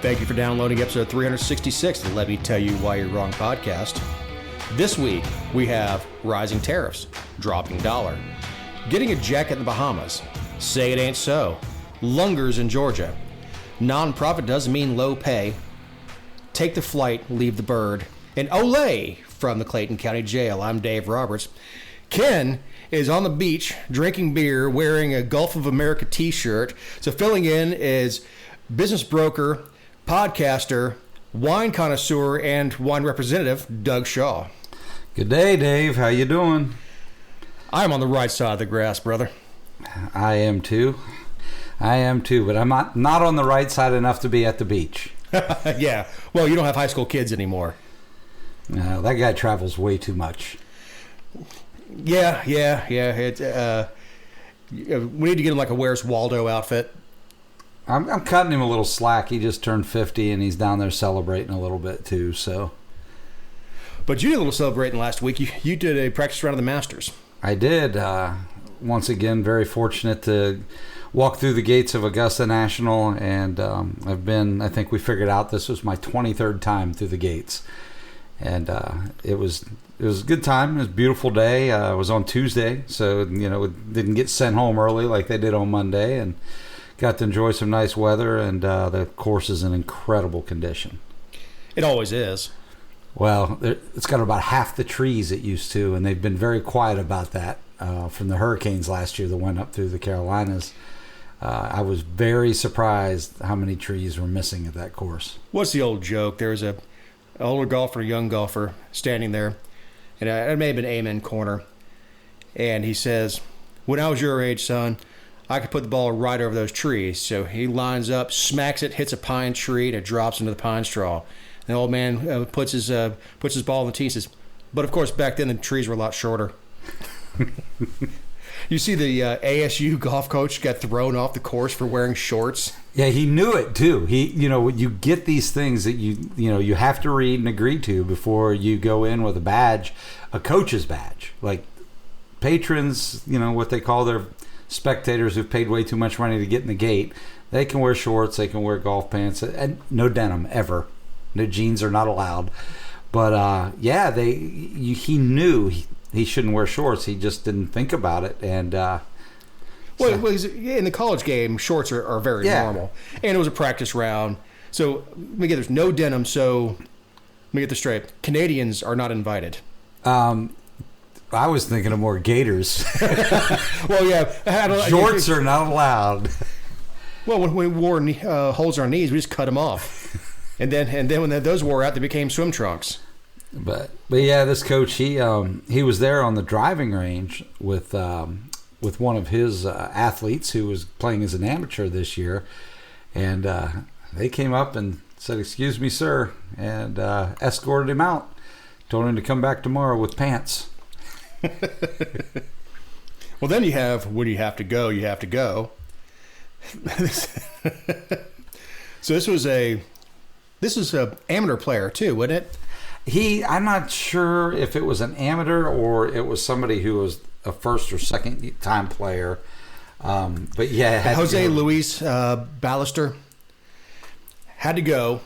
Thank you for downloading episode 366 of the Let Me Tell You Why You're Wrong podcast. This week, we have rising tariffs, dropping dollar, getting a jacket in the Bahamas, say it ain't so, lungers in Georgia, non-profit doesn't mean low pay, take the flight, leave the bird, and Olay from the Clayton County Jail. I'm Dave Roberts. Ken is on the beach drinking beer, wearing a Gulf of America t-shirt. So filling in is business broker, podcaster, wine connoisseur, and wine representative, Doug Shaw. Good day, Dave. How you doing? I'm on the right side of the grass, brother. I am too, but I'm not on the right side enough to be at the beach. Yeah. Well, you don't have high school kids anymore. No, that guy travels way too much. Yeah. We need to get him like a Where's Waldo outfit. I'm cutting him a little slack. He just turned 50, and he's down there celebrating a little bit too. So, but you did a little celebrating last week. You did a practice round of the Masters. I did. Once again, very fortunate to walk through the gates of Augusta National, and I think we figured out this was my 23rd time through the gates, and it was a good time. It was a beautiful day. It was on Tuesday, so it didn't get sent home early like they did on Monday, and got to enjoy some nice weather, and the course is in incredible condition. It always is. Well, it's got about half the trees it used to, and they've been very quiet about that from the hurricanes last year that went up through the Carolinas. I was very surprised how many trees were missing at that course. What's the old joke? There's an older golfer, a young golfer, standing there, and it may have been Amen Corner, and he says, "When I was your age, son, I could put the ball right over those trees." So he lines up, smacks it, hits a pine tree, and it drops into the pine straw. And the old man puts his ball on the tee and says, "But of course, back then the trees were a lot shorter." You see the ASU golf coach got thrown off the course for wearing shorts. Yeah, he knew it too. You get these things that you have to read and agree to before you go in with a badge, a coach's badge. Like patrons, what they call their spectators who've paid way too much money to get in the gate. They can wear shorts, they can wear golf pants, and no denim ever. No jeans are not allowed. But he knew he shouldn't wear shorts. He just didn't think about it, and. In the college game, shorts are very normal. And it was a practice round. So, let me get this. No denim, so let me get this straight. Canadians are not invited. I was thinking of more gaiters. Well, yeah. Shorts are not allowed. Well, when we wore holes in our knees, we just cut them off. And then when those wore out, they became swim trunks. But yeah, this coach, he was there on the driving range with one of his athletes who was playing as an amateur this year, and they came up and said, "Excuse me, sir," and escorted him out. Told him to come back tomorrow with pants. Well, then you have when you have to go, you have to go. So this was a amateur player too, wasn't it? I'm not sure if it was an amateur or it was somebody who was a first or second time player. But yeah, Jose Luis Ballester had to go.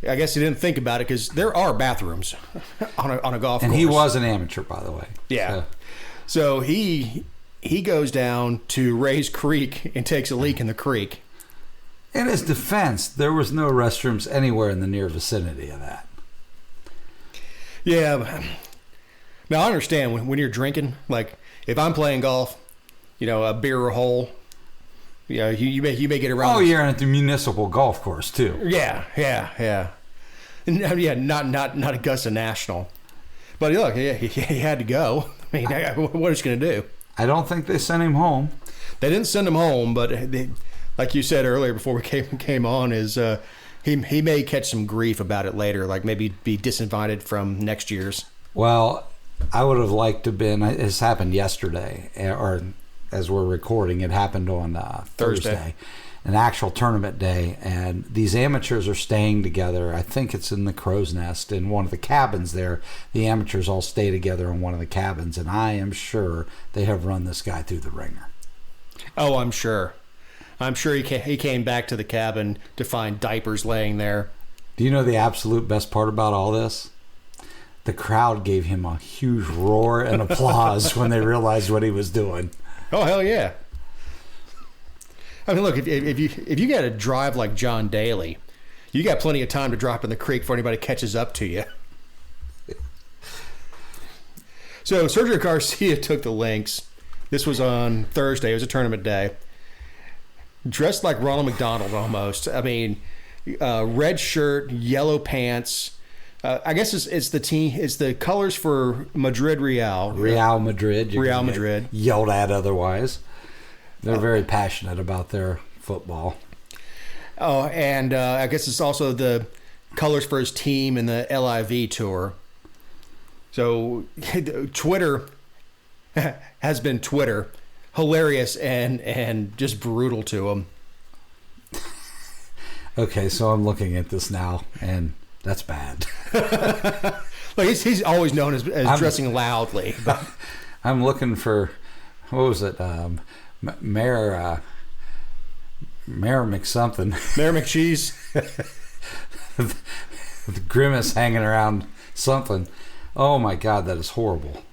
I guess he didn't think about it because there are bathrooms on a golf course. And he was an amateur, by the way. Yeah. So he goes down to Ray's Creek and takes a leak in the creek. In his defense, there was no restrooms anywhere in the near vicinity of that. Yeah. Now, I understand when you're drinking, like if I'm playing golf, a beer hole, you may get around. Oh, you're at the municipal golf course too. Yeah. Yeah, not Augusta National. But look, he had to go. I mean, what is he going to do? I don't think they sent him home. They didn't send him home, but like you said earlier before we came on, is he may catch some grief about it later, like maybe be disinvited from next year's. Well, I would have liked to have been. This happened yesterday, or as we're recording, it happened on Thursday, an actual tournament day, and these amateurs are staying together. I think it's in the Crow's Nest in one of the cabins there. The amateurs all stay together in one of the cabins, and I am sure they have run this guy through the ringer. Oh, I'm sure. I'm sure he came back to the cabin to find diapers laying there. Do you know the absolute best part about all this? The crowd gave him a huge roar and applause when they realized what he was doing. Oh, hell yeah. I mean, look, if you got to drive like John Daly, you got plenty of time to drop in the creek before anybody catches up to you. So Sergio Garcia took the links. This was on Thursday. It was a tournament day. Dressed like Ronald McDonald almost. I mean, red shirt, yellow pants. I guess it's the team. It's the colors for Madrid Real. Real Madrid. Real Madrid. Yelled at otherwise. They're very passionate about their football. Oh, and I guess it's also the colors for his team in the LIV tour. So Twitter has been Twitter. Hilarious and just brutal to him. Okay, so I'm looking at this now, and that's bad. Like he's always known as dressing loudly. But. I'm looking for, what was it? Mayor McSomething. Mayor McCheese. The grimace hanging around something. Oh my God, that is horrible.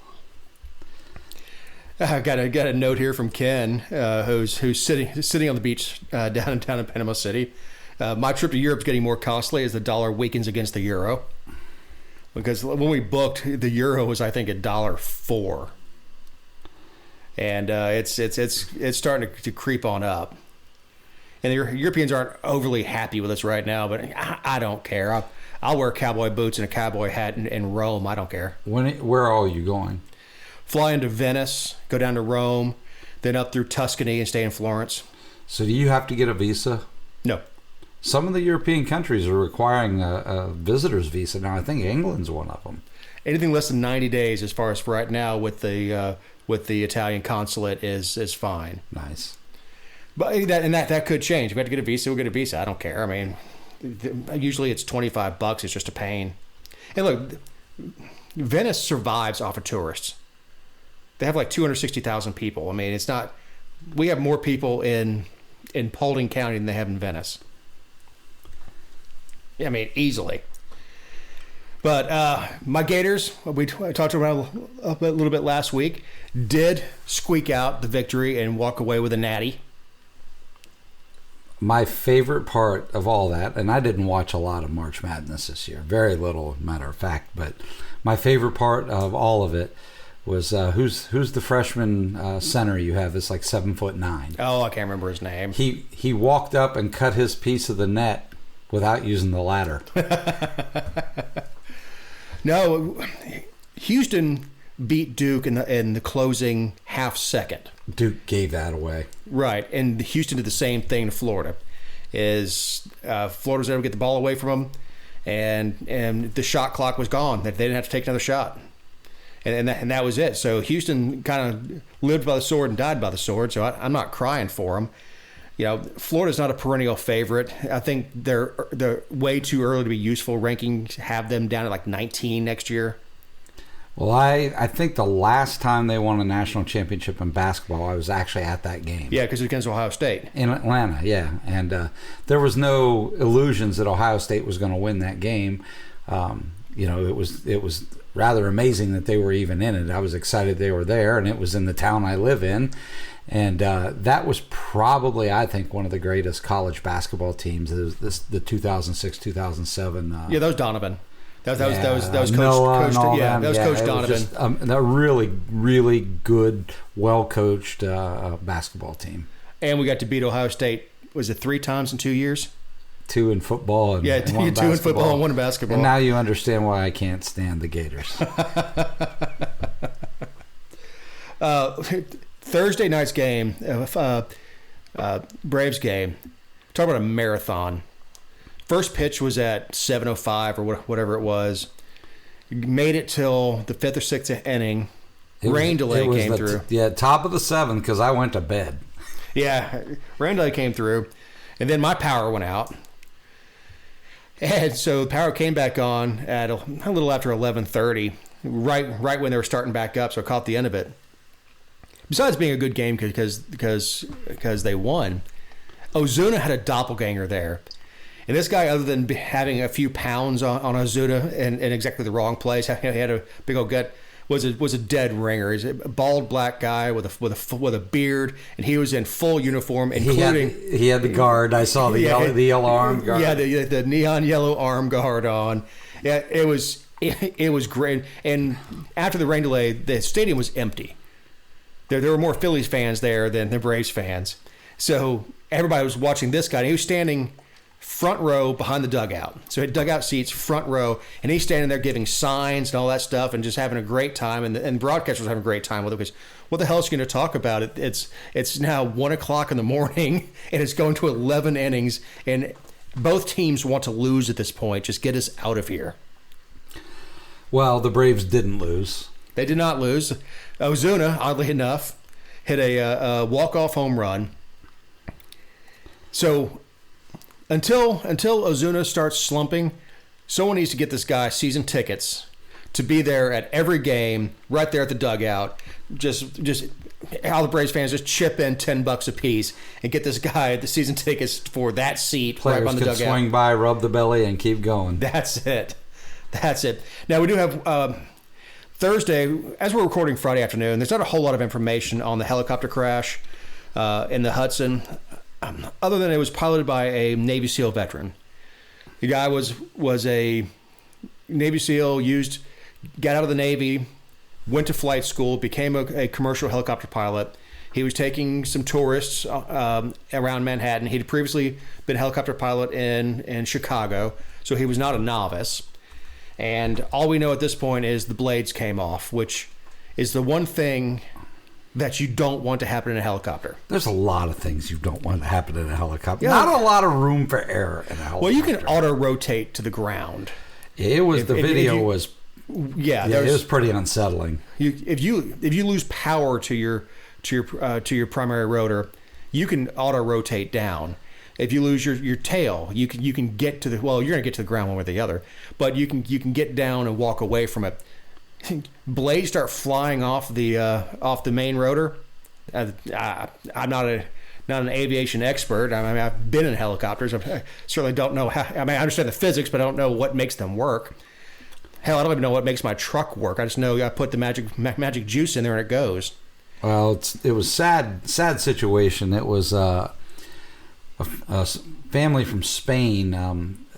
I got a note here from Ken, who's sitting on the beach down in Panama City. My trip to Europe is getting more costly as the dollar weakens against the euro. Because when we booked, the euro was I think $1.04, and it's starting to creep on up. And the Europeans aren't overly happy with us right now, but I don't care. I'll wear cowboy boots and a cowboy hat in Rome. I don't care. Where are you going? Fly into Venice, go down to Rome, then up through Tuscany and stay in Florence. So do you have to get a visa? No. Some of the European countries are requiring a visitor's visa now. I think England's one of them. Anything less than 90 days, as far as right now, with the Italian consulate is fine. Nice. But that could change. If we have to get a visa, we'll get a visa. I don't care. I mean, usually it's $25. It's just a pain. And look, Venice survives off of tourists. They have like 260,000 people. I mean, it's not. We have more people in Paulding County than they have in Venice. I mean, easily. But my Gators, we talked about a little bit last week, did squeak out the victory and walk away with a natty. My favorite part of all that, and I didn't watch a lot of March Madness this year, very little, matter of fact, but my favorite part of all of it was who's the freshman center you have? It's like 7'9". Oh, I can't remember his name. He walked up and cut his piece of the net without using the ladder. No, Houston beat Duke in the closing half second. Duke gave that away. Right, and Houston did the same thing to Florida. Florida was able to get the ball away from them, and the shot clock was gone. They didn't have to take another shot. And that was it. So Houston kind of lived by the sword and died by the sword. So I'm not crying for them. You know, Florida's not a perennial favorite. I think they're way too early to be useful. Rankings have them down at like 19 next year. Well, I think the last time they won a national championship in basketball, I was actually at that game. Yeah, because it was against Ohio State. In Atlanta, yeah. And there was no illusions that Ohio State was going to win that game. You know, it was rather amazing that they were even in it. I was excited they were there, and it was in the town I live in. And that was probably, I think, one of the greatest college basketball teams. The 2006-2007. Yeah, that was Donovan. That was Coach Donovan. Just, a really, really good, well-coached basketball team. And we got to beat Ohio State, was it 3 times in 2 years? 2 in football and one in 2 in football and 1 in basketball. And now you understand why I can't stand the Gators. Thursday night's game, Braves game. Talk about a marathon. First pitch was at 7:05 or whatever it was. Made it till the 5th or 6th inning. Rain delay came through. Top of the 7th because I went to bed. Yeah, rain delay came through, and then my power went out. And so the power came back on at a little after 11:30, right when they were starting back up. So I caught the end of it. Besides being a good game because they won, Ozuna had a doppelganger there. And this guy, other than having a few pounds on Ozuna in exactly the wrong place, he had a big old gut, was a dead ringer. He's a bald black guy with a beard, and he was in full uniform, including he had the guard. I saw the yellow arm guard. Yeah, the neon yellow arm guard on. Yeah, it was great. And after the rain delay, the stadium was empty. There were more Phillies fans there than the Braves fans. So everybody was watching this guy. And he was standing front row behind the dugout. So he had dugout seats, front row, and he's standing there giving signs and all that stuff and just having a great time. And the broadcaster was having a great time with it because what the hell is he going to talk about? It's now 1 o'clock in the morning and it's going to 11 innings. And both teams want to lose at this point. Just get us out of here. Well, the Braves didn't lose. They did not lose. Ozuna, oddly enough, hit a walk-off home run. So until Ozuna starts slumping, someone needs to get this guy season tickets to be there at every game, right there at the dugout. Just all the Braves fans just chip in $10 a piece and get this guy the season tickets for that seat. Players right on the could dugout. Swing by, rub the belly, and keep going. That's it. Now we do have Thursday, as we're recording Friday afternoon. There's not a whole lot of information on the helicopter crash in the Hudson, other than it was piloted by a Navy SEAL veteran. The guy was a Navy SEAL, got out of the Navy, went to flight school, became a commercial helicopter pilot. He was taking some tourists around Manhattan. He'd previously been a helicopter pilot in Chicago, so he was not a novice. And all we know at this point is the blades came off, which is the one thing that you don't want to happen in a helicopter. There's a lot of things you don't want to happen in a helicopter. Yeah. Not a lot of room for error in a helicopter. Well, you can auto-rotate to the ground. It was It was pretty unsettling. If you lose power to your primary rotor, you can auto-rotate down. If you lose your tail, you can get to the you're going to get to the ground one way or the other, but you can get down and walk away from it. Blades start flying off the main rotor. I'm not an aviation expert. I mean, I've been in helicopters. I certainly don't know how. I mean, I understand the physics, but I don't know what makes them work. Hell, I don't even know what makes my truck work. I just know I put the magic juice in there and it goes. Well, it was sad situation. It was a family from Spain.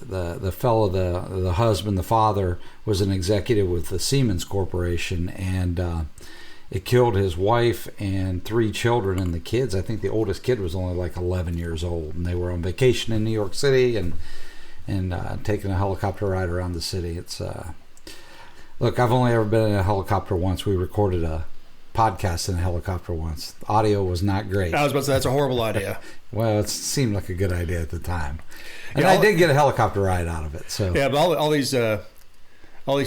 The fellow, the husband, the father, was an executive with the Siemens Corporation, and it killed his wife and 3 children and the kids. I think the oldest kid was only like 11 years old, and they were on vacation in New York City and taking a helicopter ride around the city. It's look, I've only ever been in a helicopter once. We recorded a podcast in a helicopter once. The audio was not great. I was about to say that's a horrible idea. Well, it seemed like a good idea at the time, and I did get a helicopter ride out of it. So yeah, but all these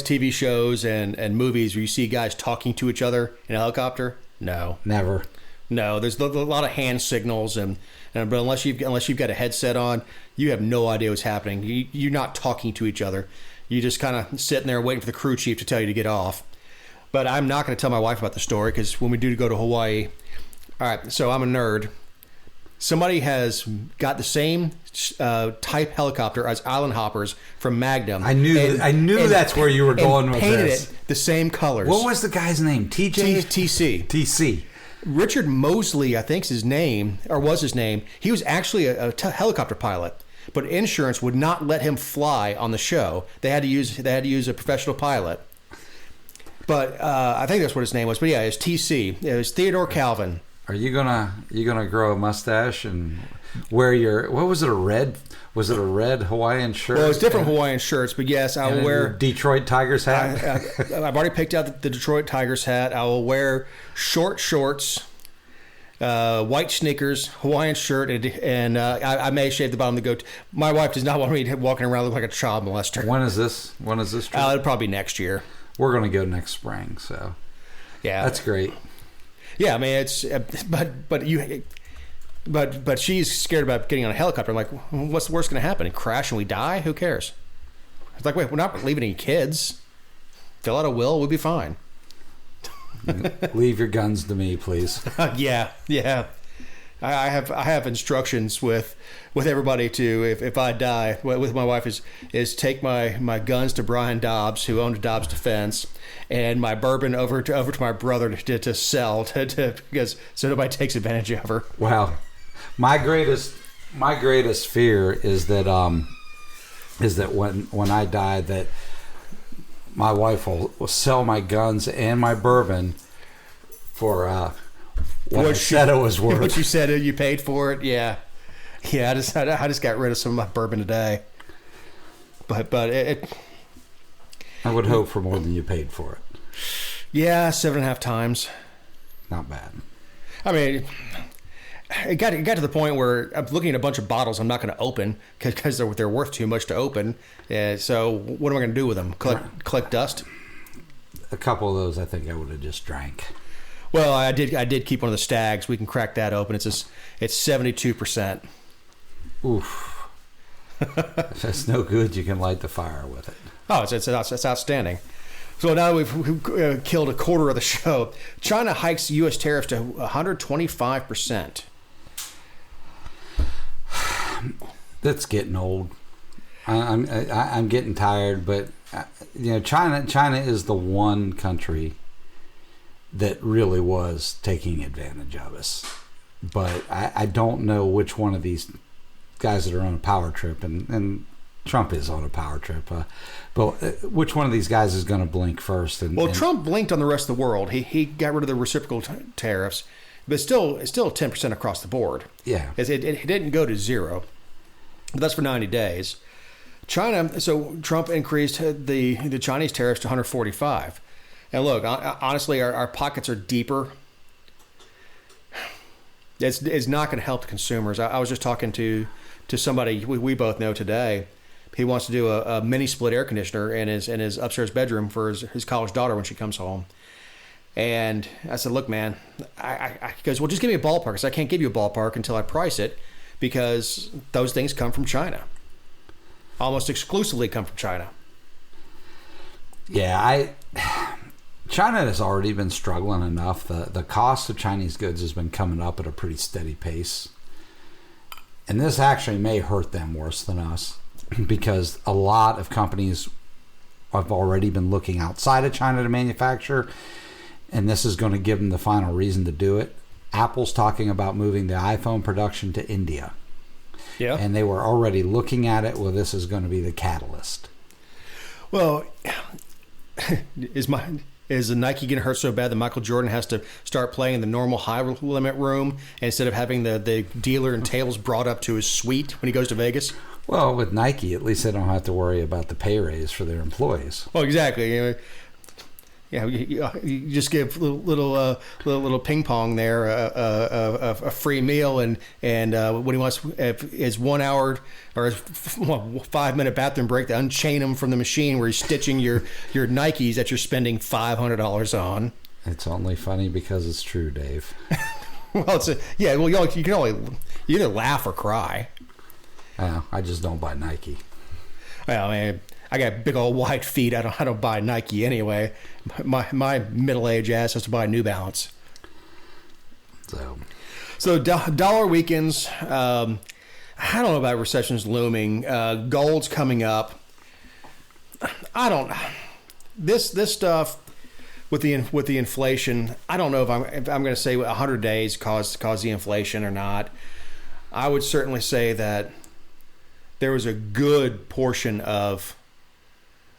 TV shows and movies where you see guys talking to each other in a helicopter, no, never. No, there's a lot of hand signals, but unless you've got a headset on, you have no idea what's happening. You're not talking to each other. You're just kind of sitting there waiting for the crew chief to tell you to get off. But I'm not going to tell my wife about the story because when we do go to Hawaii, all right, so I'm a nerd. Somebody has got the same type helicopter as Island Hoppers from Magnum. I knew that's where you were going with painted this. It the same colors. What was the guy's name? TJ? TC. Richard Mosley, I think's his name, or was his name. He was actually a helicopter pilot, but insurance would not let him fly on the show. They had to use a professional pilot. But I think that's what his name was. But yeah, it's TC. It was Theodore Calvin. Are you gonna grow a mustache and wear was it a red Hawaiian shirt? Well, it's different Hawaiian shirts, but yes, I will wear Detroit Tigers hat. I've already picked out the Detroit Tigers hat. I will wear short shorts, white sneakers, Hawaiian shirt, and I may shave the bottom of the goatee. My wife does not want me walking around looking like a child molester. When is this? It'll probably be next year. We're going to go next spring, so yeah, that's great. Yeah, I mean it's but she's scared about getting on a helicopter. I'm like, what's the worst going to happen? Crash and we die? Who cares? It's like, wait, we're not leaving any kids. Fill out a will, we'll be fine. Leave your guns to me, please. Yeah. I have instructions with everybody to if I die with my wife is take my guns to Brian Dobbs, who owned Dobbs Defense, and my bourbon over to my brother to sell because so nobody takes advantage of her. Wow, my greatest fear is that when I die, that my wife will sell my guns and my bourbon for what I said it was worth. What you said you paid for it, yeah. I just got rid of some of my bourbon today, but it I would hope for more than you paid for it. Yeah, 7.5 times. Not bad. I mean, it got to the point where I'm looking at a bunch of bottles I'm not going to open because they're worth too much to open. So what am I going to do with them? Collect dust? A couple of those I think I would have just drank. Well, I did keep one of the Stags. We can crack that open. It's 72%. Oof. If that's no good, you can light the fire with it. Oh, it's outstanding. So now we've killed a quarter of the show. China hikes U.S. tariffs to 125%. That's getting old. I'm getting tired, but China is the one country that really was taking advantage of us. But I don't know which one of these guys that are on a power trip, and Trump is on a power trip, but which one of these guys is going to blink first? Trump blinked on the rest of the world. He got rid of the reciprocal tariffs, but it's still 10% across the board. Yeah, it didn't go to zero, but that's for 90 days. China, so Trump increased the Chinese tariffs to 145. And look, honestly, our pockets are deeper. It's not going to help the consumers. I was just talking to somebody we both know today. He wants to do a mini split air conditioner in his upstairs bedroom for his college daughter when she comes home. And I said, look, man, he goes, well, just give me a ballpark. I said, I can't give you a ballpark until I price it because those things come from China. Almost exclusively come from China. Yeah, China has already been struggling enough. The cost of Chinese goods has been coming up at a pretty steady pace. And this actually may hurt them worse than us because a lot of companies have already been looking outside of China to manufacture, and this is going to give them the final reason to do it. Apple's talking about moving the iPhone production to India. Yeah. And they were already looking at it. Well, this is going to be the catalyst. Well, is the Nike getting hurt so bad that Michael Jordan has to start playing in the normal high limit room instead of having the dealer and tables brought up to his suite when he goes to Vegas? Well, with Nike, at least they don't have to worry about the pay raise for their employees. Well, exactly. You just give little ping pong there a free meal and what he wants is 1 hour or 5 minute bathroom break to unchain him from the machine where he's stitching your Nikes that you're spending $500 on. It's only funny because it's true, Dave. Well, you can either laugh or cry. I just don't buy Nike. Well, I mean, I got big old white feet. I don't buy Nike anyway. My middle-aged ass has to buy New Balance. So dollar weakens. I don't know about recessions looming. Gold's coming up. I don't. This stuff with the inflation. I don't know if I'm going to say 100 days caused the inflation or not. I would certainly say that there was a good portion of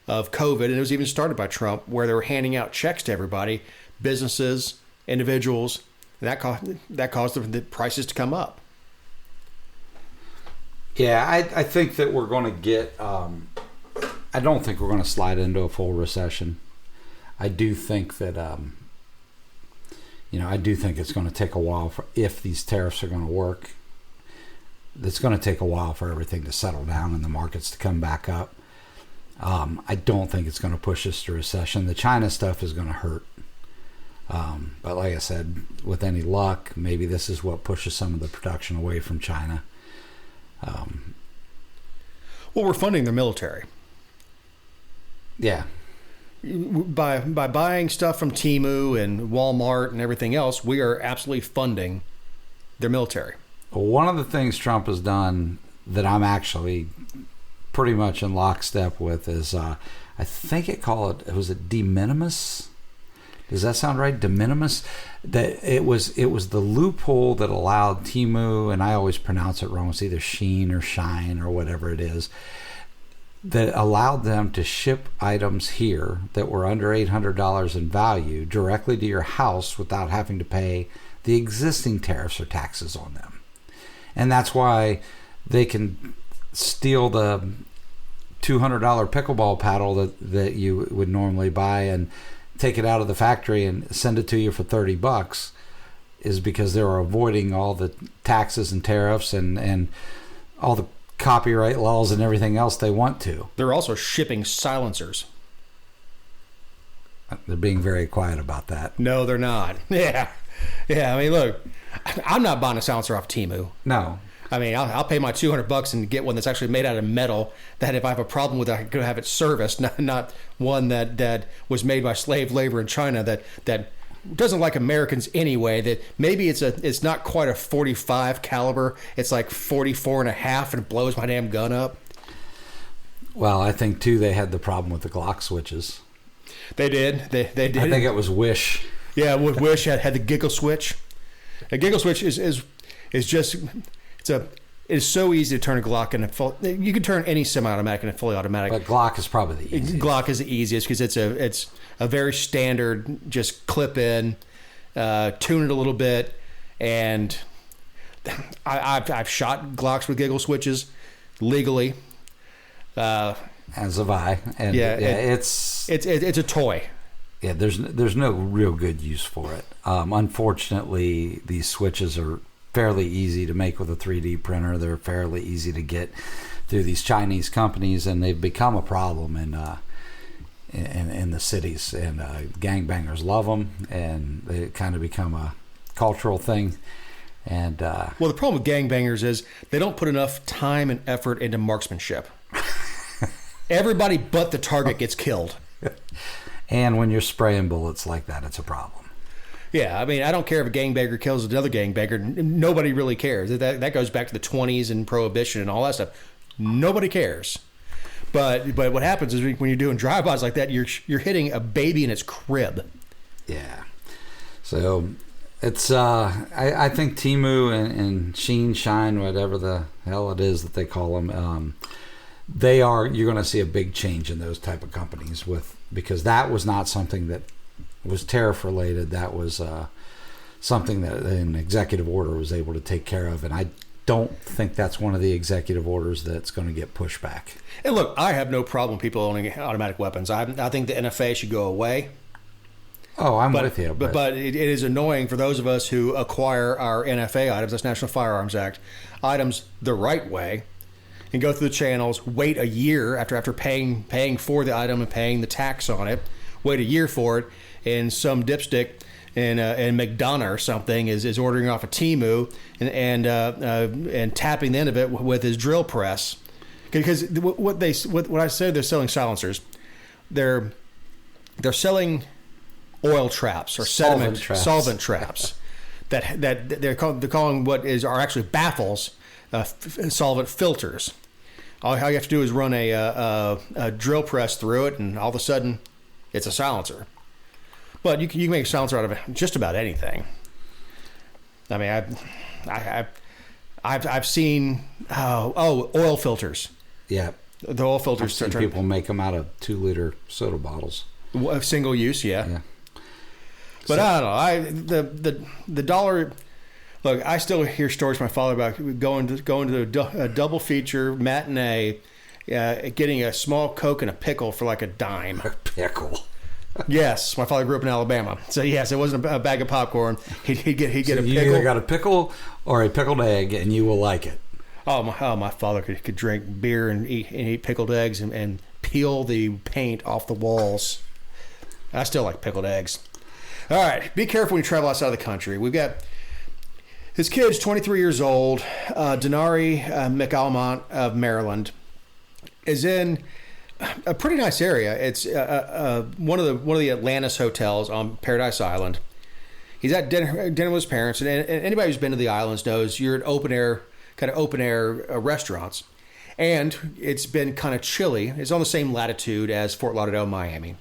COVID, and it was even started by Trump, where they were handing out checks to everybody, businesses, individuals. That caused the prices to come up. Yeah, I think that we're going to get. I don't think we're going to slide into a full recession. I do think that. I do think it's going to take a while if these tariffs are going to work. It's going to take a while for everything to settle down and the markets to come back up. I don't think it's going to push us to recession. The China stuff is going to hurt. But like I said, with any luck, maybe this is what pushes some of the production away from China. Well, we're funding the military. Yeah. By buying stuff from Temu and Walmart and everything else, we are absolutely funding their military. Well, one of the things Trump has done that I'm actually pretty much in lockstep with is, I think it was it de minimis? Does that sound right? De minimis? That it was the loophole that allowed Temu, and I always pronounce it wrong, it's either Sheen or Shine or whatever it is, that allowed them to ship items here that were under $800 in value directly to your house without having to pay the existing tariffs or taxes on them. And that's why they can steal the $200 pickleball paddle that you would normally buy and take it out of the factory and send it to you for $30, is because they're avoiding all the taxes and tariffs and all the copyright laws and everything else they want to. They're also shipping silencers. They're being very quiet about that. No, they're not. Yeah. I mean, look, I'm not buying a silencer off Temu. No. I mean, I'll pay my $200 and get one that's actually made out of metal, that if I have a problem with it, I could have it serviced, not one that was made by slave labor in China that doesn't like Americans anyway. That maybe it's not quite a 45 caliber, it's like 44 and a half, and it blows my damn gun up. Well, I think too they had the problem with the Glock switches. They did. They did. I think it was Wish. Yeah, Wish had the giggle switch. A giggle switch is just it's so easy to turn a Glock into full. You can turn any semi-automatic into fully automatic. But Glock is probably the easiest. Glock is the easiest because it's a very standard, just clip in, tune it a little bit, and I've shot Glocks with giggle switches legally. As have I. And it's a toy. Yeah, there's no real good use for it. Unfortunately, these switches are fairly easy to make with a 3D printer. They're fairly easy to get through these Chinese companies, and they've become a problem in the cities. And gangbangers love them, and they kind of become a cultural thing. And well, the problem with gangbangers is they don't put enough time and effort into marksmanship. Everybody but the target gets killed. And when you're spraying bullets like that, it's a problem. Yeah, I mean, I don't care if a gangbanger kills another gangbanger. Nobody really cares. That goes back to the 20s and Prohibition and all that stuff. Nobody cares. But what happens is when you're doing drive-bys like that, you're hitting a baby in its crib. Yeah. So it's I think Temu and Sheen, Shine, whatever the hell it is that they call them, you're going to see a big change in those type of companies because that was not something that was tariff related. That was something that an executive order was able to take care of, and I don't think that's one of the executive orders that's going to get pushed back. And look, I have no problem with people owning automatic weapons. I think the NFA should go away. Oh, I'm with you. But it is annoying for those of us who acquire our NFA items, that's National Firearms Act, items the right way, and go through the channels, wait a year after paying for the item and paying the tax on it, wait a year for it, and some dipstick in McDonough or something is ordering off a Temu and tapping the end of it with his drill press. Because what I said, they're selling silencers. They're selling oil traps or solvent traps that they're calling what are actually baffles, solvent filters. All you have to do is run a drill press through it, and all of a sudden, it's a silencer. But you can make a silencer out of just about anything. I mean, I've seen oil filters. Yeah, the oil filters. I've seen people make them out of 2-liter soda bottles. Single use, yeah. But So, I don't know. The dollar. Look, I still hear stories from my father about going to a double feature matinee, getting a small Coke and a pickle for like a dime. A pickle. Yes, my father grew up in Alabama, so yes, it wasn't a bag of popcorn. He'd get a pickle. You either got a pickle or a pickled egg, and you will like it. My father could drink beer and eat pickled eggs and peel the paint off the walls. I still like pickled eggs. All right, be careful when you travel outside of the country. We've got his kid's 23 years old. Denari McAlmont of Maryland is in a pretty nice area. It's one of the Atlantis hotels on Paradise Island. He's at dinner with his parents, and anybody who's been to the islands knows you're at open air restaurants, and it's been kind of chilly. It's on the same latitude as Fort Lauderdale, Miami,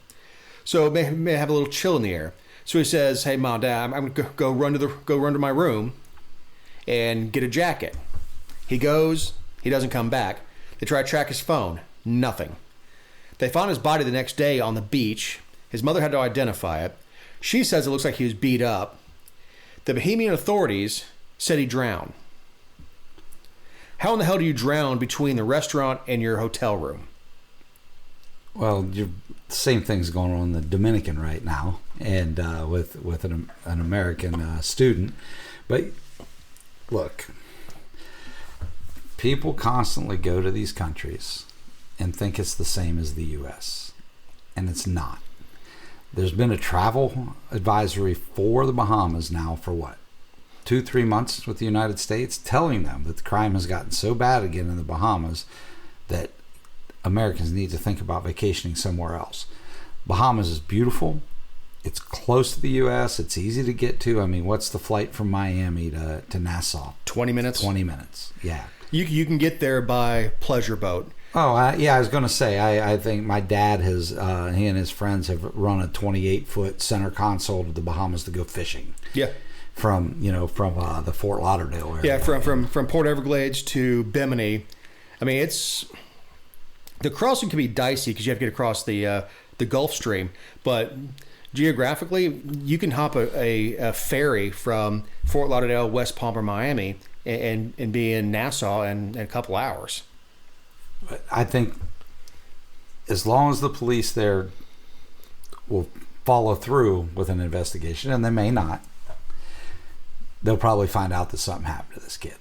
so it may have a little chill in the air. So he says, "Hey, Mom, Dad, I'm gonna go run to my room and get a jacket." He goes. He doesn't come back. They try to track his phone. Nothing. They found his body the next day on the beach. His mother had to identify it. She says it looks like he was beat up. The Bahiminan authorities said he drowned. How in the hell do you drown between the restaurant and your hotel room? Well, the same thing's going on in the Dominican right now, and with an American student. But look, people constantly go to these countries and think it's the same as the U.S., and it's not. There's been a travel advisory for the Bahamas now for what? 2-3 months with the United States, telling them that the crime has gotten so bad again in the Bahamas that Americans need to think about vacationing somewhere else. Bahamas is beautiful. It's close to the U.S. It's easy to get to. I mean, what's the flight from Miami to Nassau? 20 minutes? 20 minutes, yeah. You can get there by pleasure boat. Oh, yeah, I was going to say, I think my dad has, he and his friends have run a 28-foot center console to the Bahamas to go fishing. Yeah. From the Fort Lauderdale area. Yeah, from Port Everglades to Bimini. I mean, the crossing can be dicey because you have to get across the Gulf Stream, but geographically, you can hop a ferry from Fort Lauderdale, West Palm, or Miami, and be in Nassau in a couple hours. I think as long as the police there will follow through with an investigation, and they may not, they'll probably find out that something happened to this kid.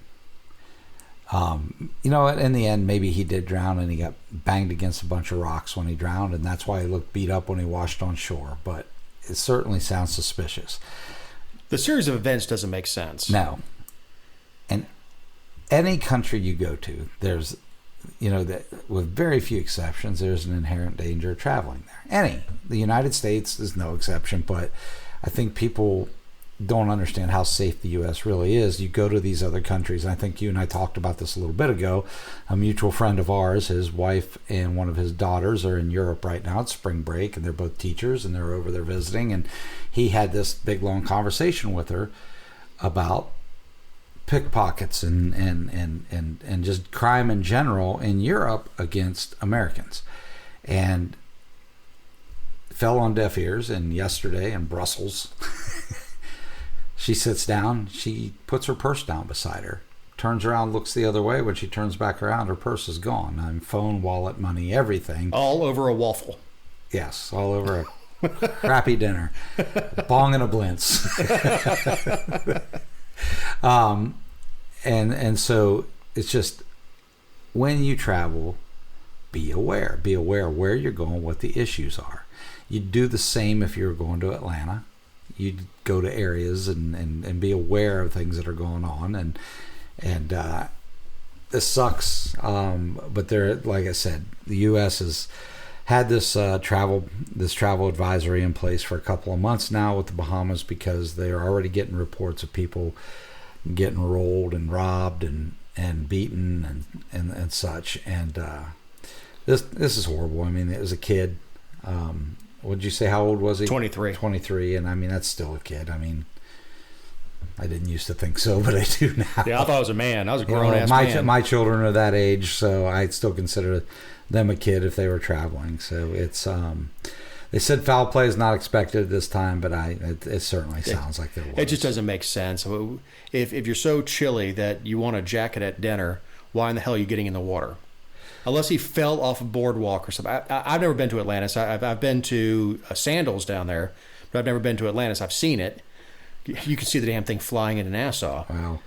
In the end, maybe he did drown and he got banged against a bunch of rocks when he drowned, and that's why he looked beat up when he washed on shore. But it certainly sounds suspicious. The series of events doesn't make sense. No. And any country you go to, there's, with very few exceptions, there's an inherent danger of traveling there. The United States is no exception, but I think people don't understand how safe the U.S. really is. You go to these other countries, and I think you and I talked about this a little bit ago. A mutual friend of ours, his wife and one of his daughters are in Europe right now. It's spring break, and they're both teachers, and they're over there visiting. And he had this big, long conversation with her about pickpockets and just crime in general in Europe against Americans. And fell on deaf ears. And yesterday in Brussels, she sits down, she puts her purse down beside her, turns around, looks the other way. When she turns back around, her purse is gone. I mean, phone, wallet, money, everything. All over a waffle. Yes, all over a crappy dinner. A bong and a blintz. And so it's just, when you travel, be aware. Be aware of where you're going, what the issues are. You'd do the same if you were going to Atlanta. You'd go to areas and be aware of things that are going on. And this sucks. But there, like I said, the U.S. has had this travel advisory in place for a couple of months now with the Bahamas, because they're already getting reports of people getting rolled and robbed and beaten and such. And this is horrible. I mean, it was a kid. What did you say? How old was he? 23. 23, and I mean, that's still a kid. I mean, I didn't used to think so, but I do now. Yeah, I thought I was a man. I was a grown-ass man. My children are that age, so I still consider them a kid if they were traveling. So it's they said foul play is not expected this time, but it certainly sounds like there was. It just doesn't make sense. If you're so chilly that you want a jacket at dinner, why in the hell are you getting in the water? Unless he fell off a boardwalk or something. I've never been to Atlantis. I've been to Sandals down there, but I've never been to Atlantis. I've seen it. You can see the damn thing flying into Nassau. Wow.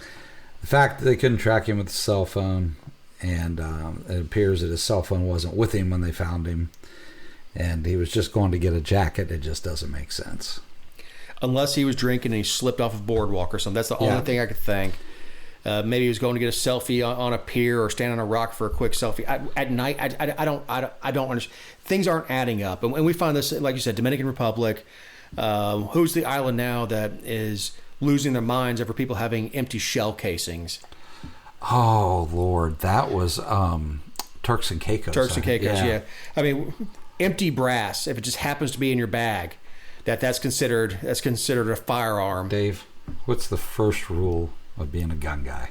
The fact that they couldn't track him with a cell phone, and it appears that his cell phone wasn't with him when they found him, and he was just going to get a jacket, it just doesn't make sense. Unless he was drinking and he slipped off a boardwalk or something. That's the only thing I could think. Maybe he was going to get a selfie on a pier or stand on a rock for a quick selfie. At night, I don't understand. Things aren't adding up. And we find this, like you said, Dominican Republic, Who's the island now that is losing their minds over people having empty shell casings? Oh Lord, that was Turks and Caicos. Turks and Caicos, yeah. I mean, empty brass. If it just happens to be in your bag, that's considered a firearm. Dave, what's the first rule of being a gun guy?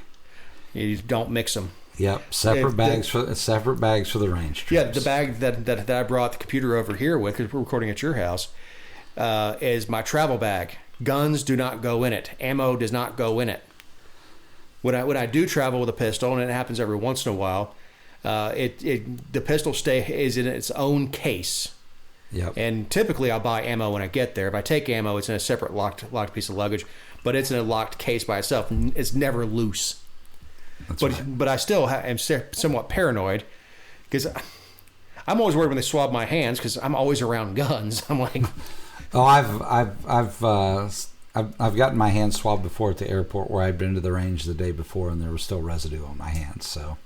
You don't mix them. Yep, separate bags for the range trips. Yeah, the bag that I brought the computer over here with, because we're recording at your house, is my travel bag. Guns do not go in it. Ammo does not go in it. When I do travel with a pistol, and it happens every once in a while, the pistol is in its own case. Yep. And typically I'll buy ammo when I get there. If I take ammo, it's in a separate locked piece of luggage, but it's in a locked case by itself. It's never loose. But I still am somewhat paranoid because I'm always worried when they swab my hands because I'm always around guns. I'm like, oh, I've gotten my hands swabbed before at the airport where I'd been to the range the day before and there was still residue on my hands. So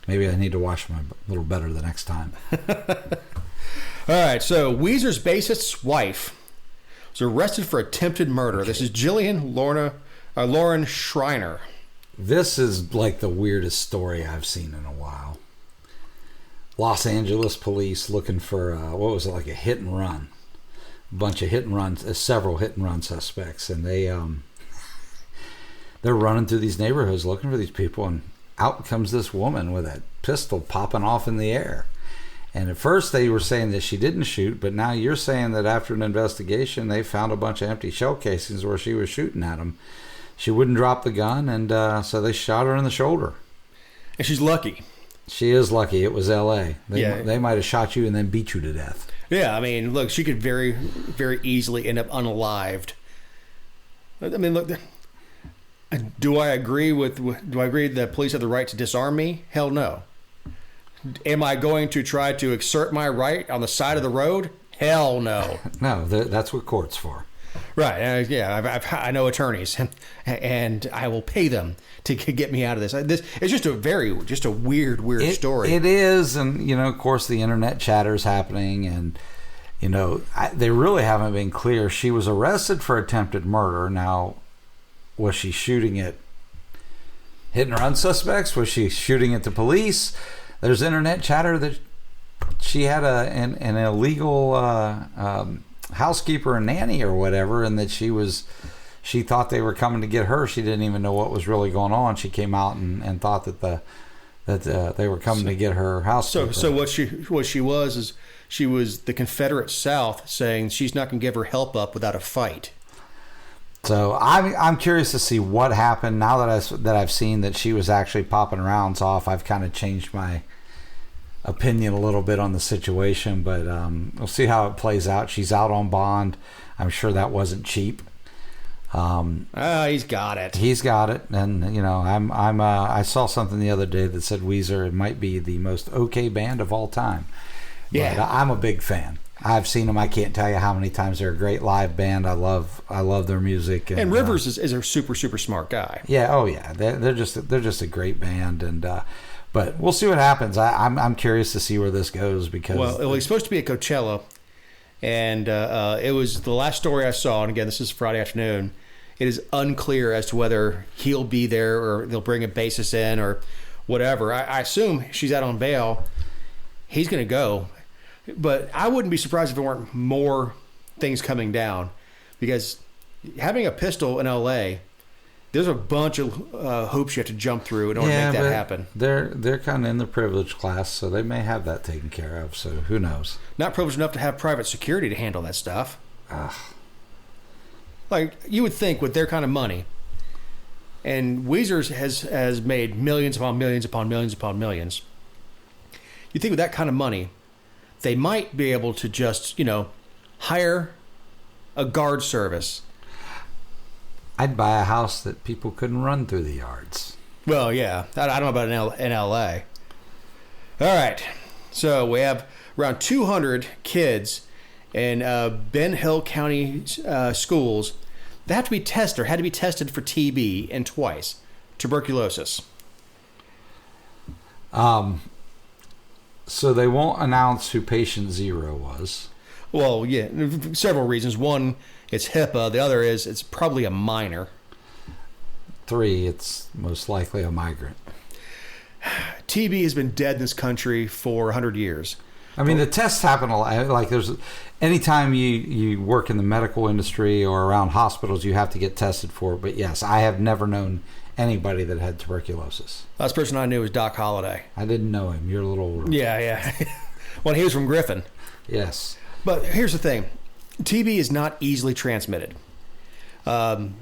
maybe I need to wash them a little better the next time. All right. So Weezer's bassist's wife was arrested for attempted murder. Okay. This is Jillian Lauren Schreiner. This is like the weirdest story I've seen in a while. Los Angeles police looking for, what was it, like a hit and run. A bunch of hit and runs, several hit and run suspects. And they're running through these neighborhoods looking for these people. And out comes this woman with a pistol popping off in the air. And at first they were saying that she didn't shoot. But now you're saying that after an investigation, they found a bunch of empty shell casings where she was shooting at them. She wouldn't drop the gun, and so they shot her in the shoulder. And she's lucky. She is lucky. It was L.A. They might have shot you and then beat you to death. Yeah, I mean, look, she could very, very easily end up unalived. I mean, look, do I agree that police have the right to disarm me? Hell no. Am I going to try to exert my right on the side of the road? Hell no. No, that's what court's for. Right. I know attorneys, and I will pay them to get me out of this. It's just a weird story. It is, and of course, the internet chatter is happening, and they really haven't been clear. She was arrested for attempted murder. Now, was she shooting at hit and run suspects? Was she shooting at the police? There's internet chatter that she had an illegal housekeeper and nanny or whatever, and that she thought they were coming to get her. She didn't even know what was really going on. She came out and thought that they were coming to get her housekeeper. So what she was is she was the Confederate South saying she's not going to give her help up without a fight. So I'm curious to see what happened now that I've seen that she was actually popping rounds off. I've kind of changed my opinion a little bit on the situation, but we'll see how it plays out. She's out on bond. I'm sure that wasn't cheap. He's got it. He's got it, and I saw something the other day that said Weezer might be the most okay band of all time. Yeah, but I'm a big fan. I've seen them. I can't tell you how many times. They're a great live band. I love their music. And Rivers is a super smart guy. Yeah. Oh yeah. They're just a great band, and. But we'll see what happens. I'm curious to see where this goes because it was supposed to be at Coachella, and it was the last story I saw. And again, this is Friday afternoon. It is unclear as to whether he'll be there or they'll bring a bassist in or whatever. I assume she's out on bail. He's going to go, but I wouldn't be surprised if there weren't more things coming down because having a pistol in L.A. There's a bunch of hoops you have to jump through in order to make that happen. They're kind of in the privileged class, so they may have that taken care of. So who knows? Not privileged enough to have private security to handle that stuff. Ugh. Like you would think with their kind of money, and Weezer has made millions upon millions upon millions upon millions. You think with that kind of money, they might be able to just hire a guard service. I'd buy a house that people couldn't run through the yards. Well, yeah. I don't know about in L.A. All right. So we have around 200 kids in Ben Hill County schools that had to be tested for TB and twice. Tuberculosis. So they won't announce who patient 0 was. Well, yeah, several reasons. One, it's HIPAA. The other is it's probably a minor. 3, it's most likely a migrant. TB has been dead in this country for 100 years. I mean, the tests happen a lot. Like, anytime you work in the medical industry or around hospitals, you have to get tested for it. But yes, I have never known anybody that had tuberculosis. Last person I knew was Doc Holliday. I didn't know him. You're a little older. Yeah. Well, he was from Griffin. Yes. But here's the thing. TB is not easily transmitted. Doc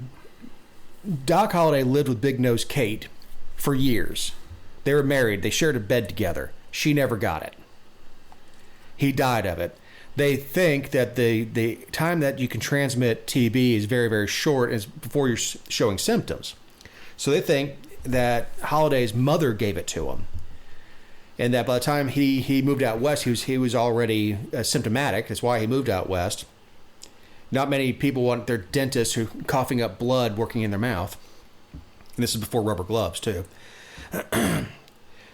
Holliday lived with Big Nose Kate for years. They were married. They shared a bed together. She never got it. He died of it. They think that the time that you can transmit TB is very, very short, is before you're showing symptoms. So they think that Holliday's mother gave it to him, and that by the time he moved out west, he was already symptomatic. That's why he moved out west. Not many people want their dentist who coughing up blood working in their mouth. And this is before rubber gloves too.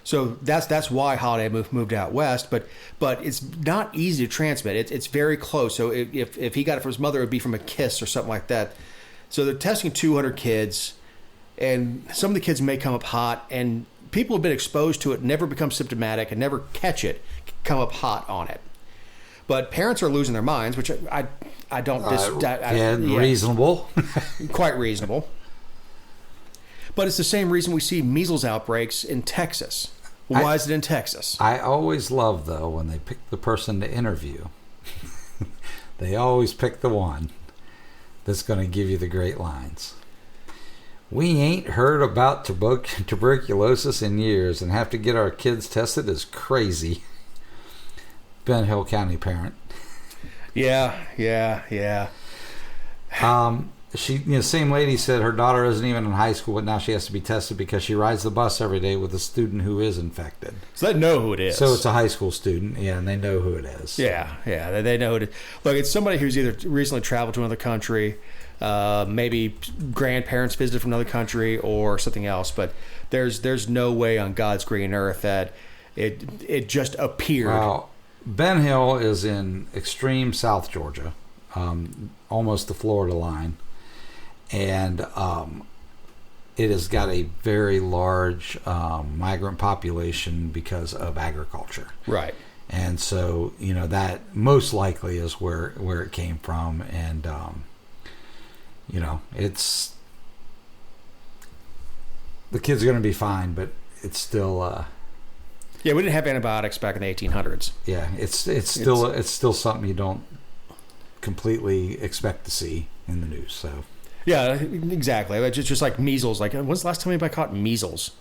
So that's why Holliday moved out west, but it's not easy to transmit. It's very close. So if he got it from his mother, it would be from a kiss or something like that. So they're testing 200 kids, and some of the kids may come up hot, and people have been exposed to it, never become symptomatic, and never catch it, come up hot on it. But parents are losing their minds, which I don't reasonable. Quite reasonable. But it's the same reason we see measles outbreaks in Texas. Why is it in Texas? I always love, though, when they pick the person to interview. They always pick the one that's going to give you the great lines. We ain't heard about tuberculosis in years, and have to get our kids tested is crazy. Ben Hill County parent. Yeah. Same lady said her daughter isn't even in high school, but now she has to be tested because she rides the bus every day with a student who is infected. So they know who it is. So it's a high school student, and they know who it is. Yeah, they know who it is. Look, it's somebody who's either recently traveled to another country, maybe grandparents visited from another country, or something else. But there's no way on God's green earth that it just appeared. Well, Ben Hill is in extreme South Georgia, almost the Florida line. And it has got a very large migrant population because of agriculture. Right. And so, that most likely is where it came from. And, it's... The kids are going to be fine, but it's still... Yeah, we didn't have antibiotics back in the 1800s. Yeah, it's still something you don't completely expect to see in the news, so... Yeah, exactly. Just like measles. Like, when's the last time anybody caught measles?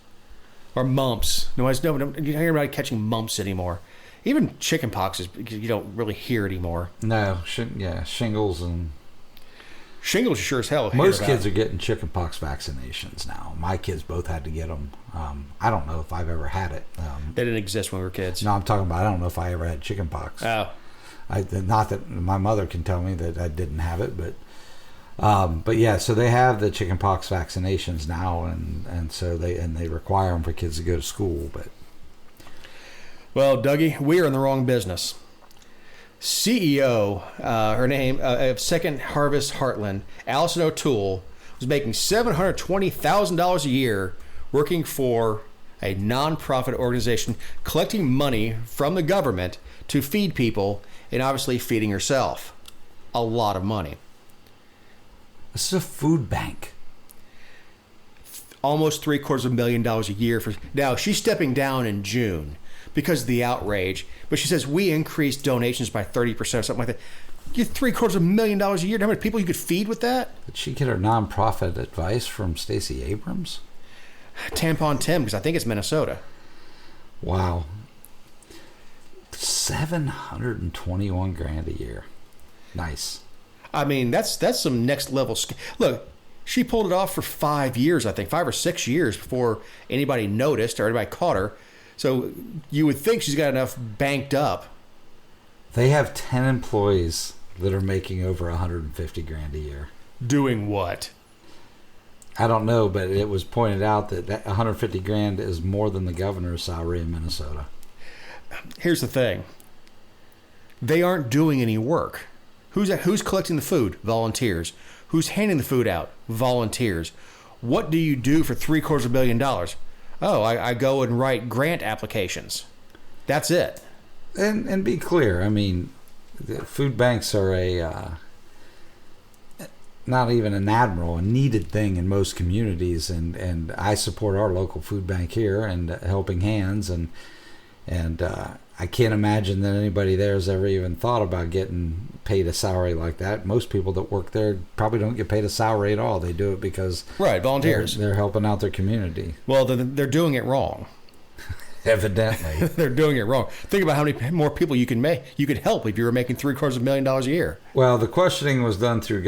Or mumps? No, you don't hear anybody catching mumps anymore. Even chicken pox you don't really hear anymore. No, shingles and... Shingles sure as hell. Most kids are getting chicken pox vaccinations now. My kids both had to get them. I don't know if I've ever had it. They didn't exist when we were kids. No, I'm talking about I don't know if I ever had chicken pox. Oh. Not that my mother can tell me that I didn't have it, but yeah, so they have the chickenpox vaccinations now, and so they require them for kids to go to school. But well, Dougie, we are in the wrong business. CEO, her name of Second Harvest Heartland, Allison O'Toole, was making $720,000 a year working for a nonprofit organization, collecting money from the government to feed people, and obviously feeding herself. A lot of money. This is a food bank. Almost $750,000 a year. Now, she's stepping down in June because of the outrage. But she says, we increased donations by 30% or something like that. You get $750,000 a year. How many people you could feed with that? Did she get her nonprofit advice from Stacey Abrams? Tampon Tim, because I think it's Minnesota. Wow. $721,000 a year. Nice. I mean, that's some next level. Look, she pulled it off for 5 years, I think, 5 or 6 years before anybody noticed or anybody caught her. So you would think she's got enough banked up. They have 10 employees that are making over $150,000 a year. Doing what? I don't know, but it was pointed out that $150,000 is more than the governor's salary in Minnesota. Here's the thing. They aren't doing any work. Who's collecting the food? Volunteers. Who's handing the food out? Volunteers. What do you do for $750 million? Oh, I go and write grant applications. That's it. And be clear, I mean, the food banks are not even an a needed thing in most communities, and I support our local food bank here and Helping Hands, and I can't imagine that anybody there has ever even thought about getting paid a salary like that. Most people that work there probably don't get paid a salary at all. They do it because volunteers. They're helping out their community. Well, they're doing it wrong. Evidently. They're doing it wrong. Think about how many more people you could help if you were making $750 million a year. Well, the questioning was done through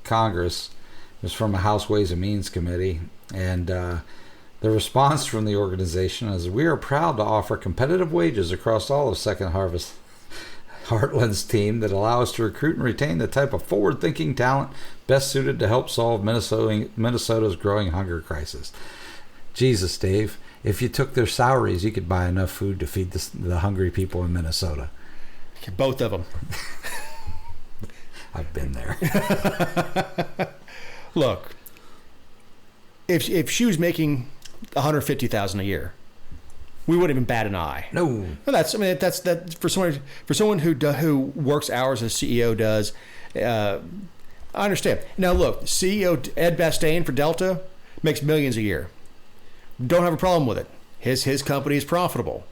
Congress. It was from a House Ways and Means Committee, and the response from the organization is, "We are proud to offer competitive wages across all of Second Harvest Heartland's team that allow us to recruit and retain the type of forward-thinking talent best suited to help solve Minnesota's growing hunger crisis." Jesus, Dave, if you took their salaries, you could buy enough food to feed the hungry people in Minnesota. Both of them. I've been there. Look, if she was making $150,000 a year, we wouldn't even bat an eye. No. Well, that's for someone who works hours as CEO does. I understand. Now look, CEO Ed Bastain for Delta makes millions a year. Don't have a problem with it. His company is profitable.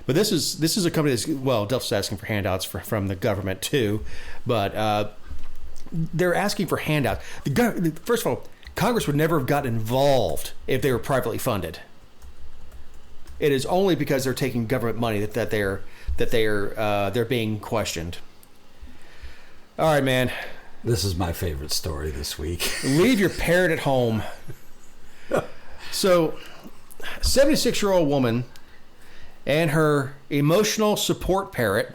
But this is a company that's, well, Delta's asking for handouts from the government too, but they're asking for handouts. First of all, Congress would never have gotten involved if they were privately funded. It is only because they're taking government money that they're being questioned. All right, man. This is my favorite story this week. Leave your parrot at home. So, 76-year-old woman and her emotional support parrot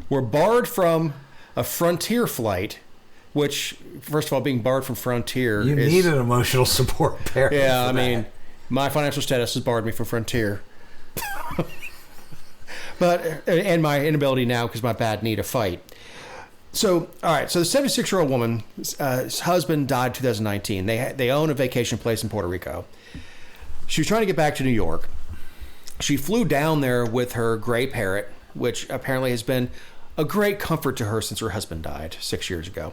were barred from a Frontier flight, which, first of all, being barred from Frontier You need an emotional support parrot. Yeah, I mean, my financial status has barred me from Frontier. And my inability now because my bad knee to fight. So, all right. So the 76-year-old woman's husband died in 2019. They own a vacation place in Puerto Rico. She was trying to get back to New York. She flew down there with her gray parrot, which apparently has been a great comfort to her since her husband died 6 years ago.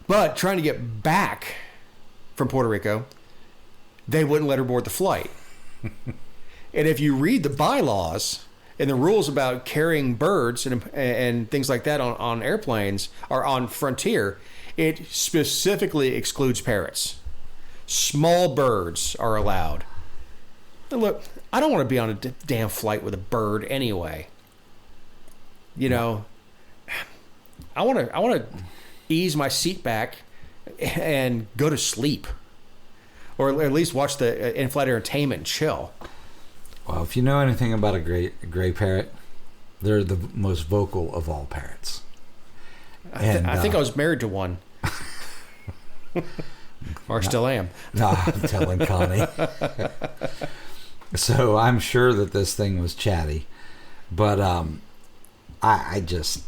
But trying to get back from Puerto Rico, they wouldn't let her board the flight. And if you read the bylaws and the rules about carrying birds and things like that on airplanes or on Frontier, it specifically excludes parrots. Small birds are allowed. And look, I don't want to be on a damn flight with a bird anyway. You know, I want to ease my seat back and go to sleep, or at least watch the in-flight entertainment and chill. Well, if you know anything about a gray parrot, they're the most vocal of all parrots. I think I was married to one. Or still am. No, I'm telling Connie. So I'm sure that this thing was chatty. But I just...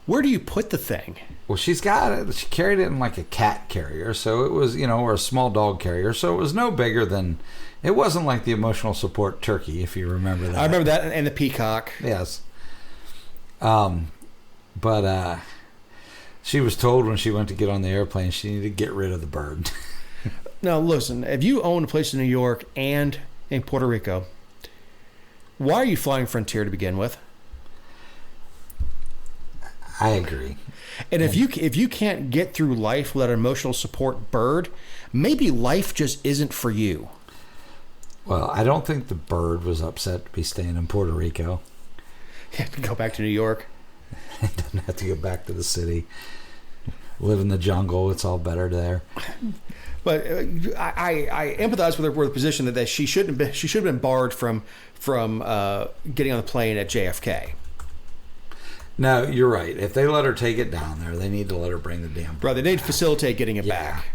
Where do you put the thing? Well, she's got it. She carried it in like a cat carrier. So it was, or a small dog carrier. So it was no bigger than... It wasn't like the emotional support turkey, if you remember that. I remember that, and the peacock. Yes. But she was told when she went to get on the airplane she needed to get rid of the bird. Now, listen, if you own a place in New York and in Puerto Rico, why are you flying Frontier to begin with? I agree. And if you can't get through life without an emotional support bird, maybe life just isn't for you. Well, I don't think the bird was upset to be staying in Puerto Rico. Go back to New York. It doesn't have to go back to the city. Live in the jungle. It's all better there. But I empathize with her position that she should have been barred from getting on the plane at JFK. No, you're right. If they let her take it down there, they need to let her bring the damn bird. Right, they need to facilitate getting it back.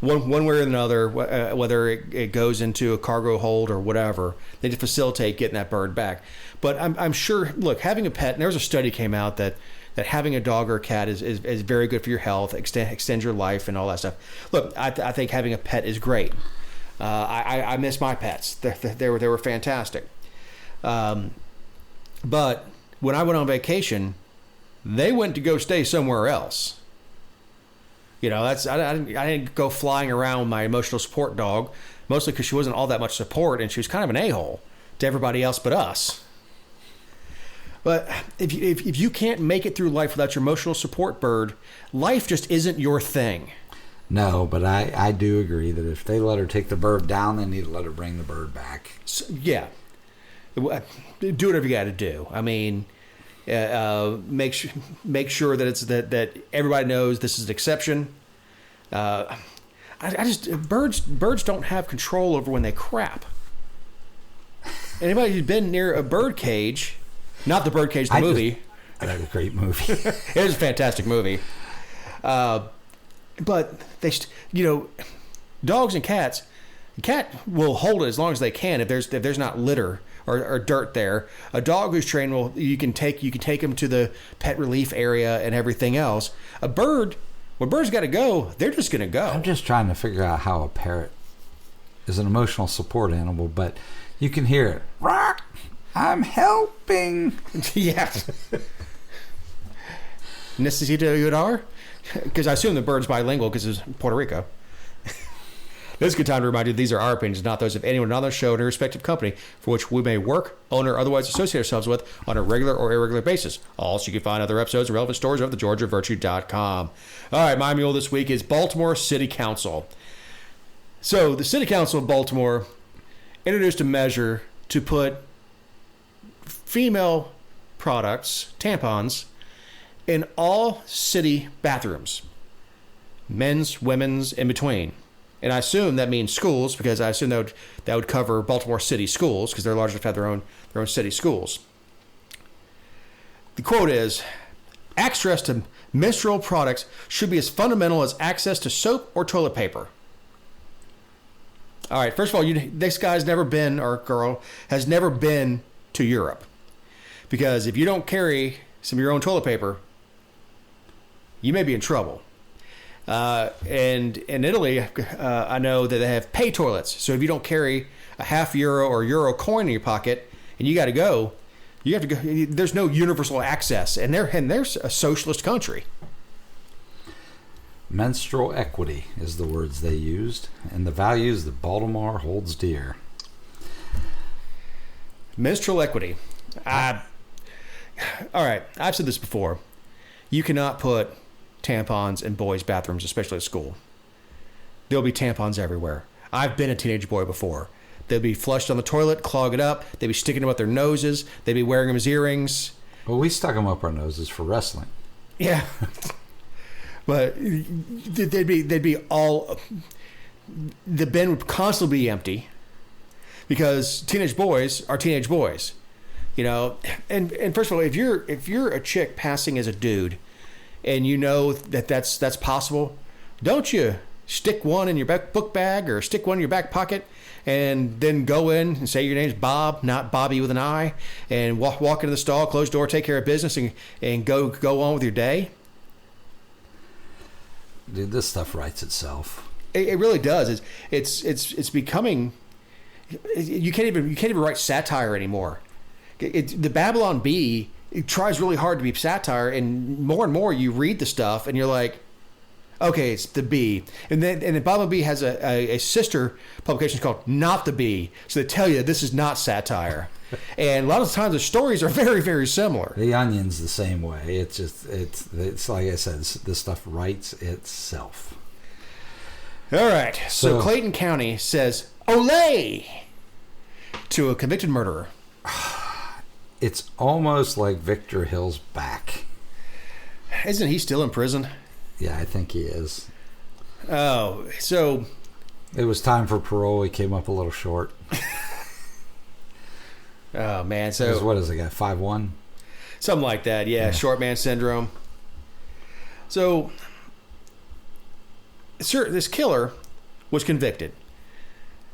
one way or another, whether it goes into a cargo hold or whatever, they just facilitate getting that bird back. But I'm sure, look, having a pet, and there was a study came out that having a dog or a cat is very good for your health, extend your life and all that stuff. Look, I think having a pet is great. I miss my pets. They were fantastic. But when I went on vacation, they went to go stay somewhere else. You know, I didn't go flying around with my emotional support dog, mostly because she wasn't all that much support, and she was kind of an a-hole to everybody else but us. But if you can't make it through life without your emotional support bird, life just isn't your thing. No, but I do agree that if they let her take the bird down, they need to let her bring the bird back. So, yeah. Do whatever you got to do. I mean, make sure that it's that everybody knows this is an exception. Birds don't have control over when they crap. Anybody who's been near a bird cage, not the Birdcage, the movie. That's a great movie. It is a fantastic movie. But dogs and cats, a cat will hold it as long as they can if there's not litter or dirt there. A dog who's trained you can take him to the pet relief area and everything else. A bird, when birds got to go, they're just going to go. I'm just trying to figure out how a parrot is an emotional support animal, but you can hear it. Rock, I'm helping. Yes. Necesito ayudar? Because I assume the bird's bilingual because it's Puerto Rico. This is a good time to remind you these are our opinions, not those of anyone on the show in a respective company for which we may work, own, or otherwise associate ourselves with on a regular or irregular basis. Also, you can find other episodes and relevant stories over at thegeorgiavirtue.com. All right, my mule this week is Baltimore City Council. So, the City Council of Baltimore introduced a measure to put female products, tampons, in all city bathrooms. Men's, women's, in between. And I assume that means schools, because I assume that would cover Baltimore City schools, because they're large enough to have their own city schools. The quote is, access to menstrual products should be as fundamental as access to soap or toilet paper. All right, first of all, this guy's never been, or girl, has never been to Europe. Because if you don't carry some of your own toilet paper, you may be in trouble. And in Italy, I know that they have pay toilets. So if you don't carry a €0.50 or euro coin in your pocket and you got to go, you have to go. There's no universal access, and they're a socialist country. Menstrual equity is the words they used, and the values that Baltimore holds dear. Menstrual equity. All right, I've said this before. You cannot put tampons in boys' bathrooms, especially at school. There'll be tampons everywhere. I've been a teenage boy before. They'll be flushed on the toilet, clog it up. They'll be sticking them up their noses. They'll be wearing them as earrings. Well, we stuck them up our noses for wrestling. Yeah. But they'd be all... The bin would constantly be empty because teenage boys are teenage boys. You know, and first of all, if you're a chick passing as a dude, and you know that's possible, don't you stick one in your book bag or stick one in your back pocket, and then go in and say your name's Bob, not Bobby with an I, and walk into the stall, close the door, take care of business, and go on with your day. Dude, this stuff writes itself. It really does. It's becoming. You can't even write satire anymore. The Babylon Bee, it tries really hard to be satire, and more you read the stuff and you're like, okay, it's the Bee. And then Babylon Bee has a sister publication called Not the Bee. So they tell you this is not satire. And a lot of times the stories are very, very similar. The Onion's the same way. It's like I said, this stuff writes itself. All right. So Clayton County says, "Olay!" to a convicted murderer. It's almost like Victor Hill's back. Isn't he still in prison? Yeah, I think he is. Oh, so... It was time for parole. He came up a little short. Oh, man. So what is it, guy? 5'1"? Something like that, yeah. Short man syndrome. So, sir, this killer was convicted.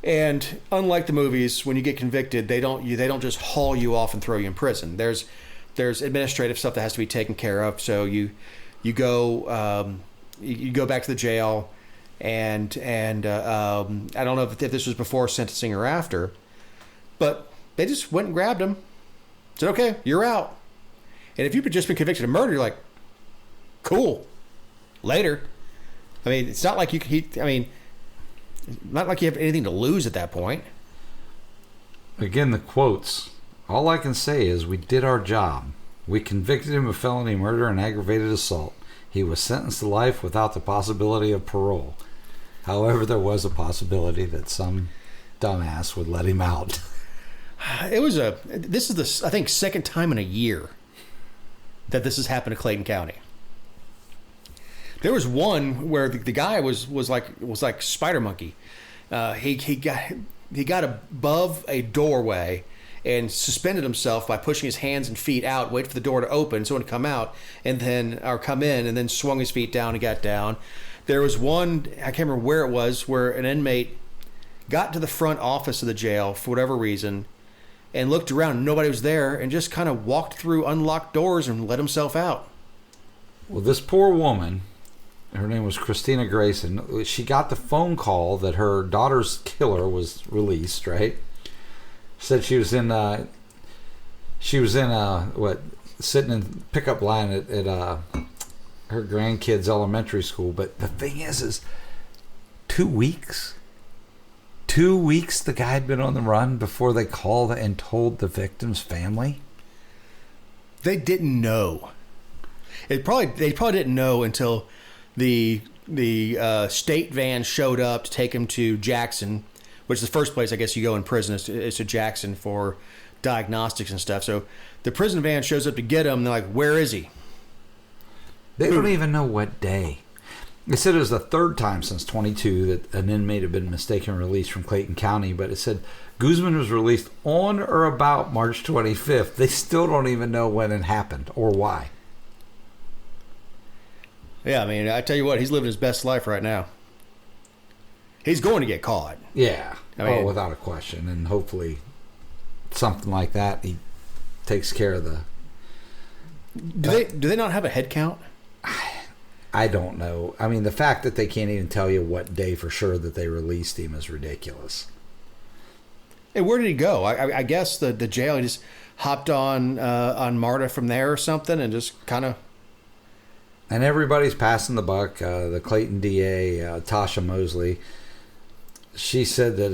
And unlike the movies, when you get convicted, they don't just haul you off and throw you in prison. There's administrative stuff that has to be taken care of. So you go back to the jail, and I don't know if this was before sentencing or after, but they just went and grabbed him. Said, okay, you're out. And if you've just been convicted of murder, you're like, cool, later. I mean, it's not like not like you have anything to lose at that point. Again, the quotes. All I can say is we did our job. We convicted him of felony murder and aggravated assault. He was sentenced to life without the possibility of parole. However, there was a possibility that some dumbass would let him out. This is I think, second time in a year that this has happened to Clayton County. There was one where the guy was like Spider Monkey. He got above a doorway and suspended himself by pushing his hands and feet out, waited for the door to open so it would come out or come in, and then swung his feet down and got down. There was one, I can't remember where it was, where an inmate got to the front office of the jail for whatever reason and looked around, nobody was there, and just kind of walked through unlocked doors and let himself out. Well, this poor woman, her name was Christina Grayson, she got the phone call that her daughter's killer was released, right? Said she was in sitting in pickup line at her grandkids' elementary school. But the thing is 2 weeks. 2 weeks the guy had been on the run before they called and told the victim's family. They didn't know. They probably didn't know until the state van showed up to take him to Jackson, which is the first place I guess you go in prison is to Jackson for diagnostics and stuff. So the prison van shows up to get him, and they're like, where is he? They don't even know what day. They said it was the third time since 22 that an inmate had been mistaken released from Clayton County, but it said Guzman was released on or about March 25th. They still don't even know when it happened or why. Yeah, I mean, I tell you what, he's living his best life right now. He's going to get caught. Yeah, without a question. And hopefully something like that, he takes care of the... Do they not have a head count? I don't know. I mean, the fact that they can't even tell you what day for sure that they released him is ridiculous. Hey, where did he go? I guess the jail, he just hopped on MARTA from there or something and just kind of... And everybody's passing the buck. The Clayton DA, Tasha Mosley, she said that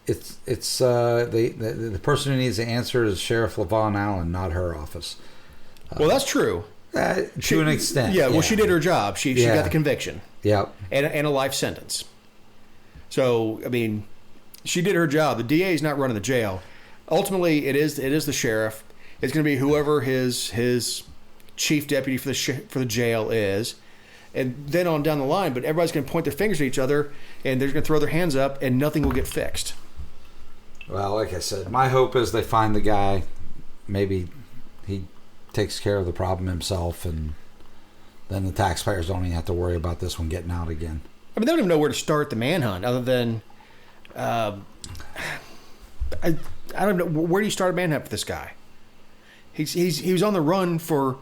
the person who needs to answer is Sheriff LaVon Allen, not her office. Well, that's true. To an extent. Yeah, well, she did her job. She got the conviction. Yep. And a life sentence. So, I mean, she did her job. The DA is not running the jail. Ultimately, it is the sheriff. It's going to be whoever his chief deputy for the jail is, and then on down the line. But everybody's going to point their fingers at each other, and they're going to throw their hands up, and nothing will get fixed. Well, like I said, my hope is they find the guy. Maybe he takes care of the problem himself, and then the taxpayers don't even have to worry about this one getting out again. I mean, they don't even know where to start the manhunt, other than I don't know, where do you start a manhunt for this guy? He was on the run for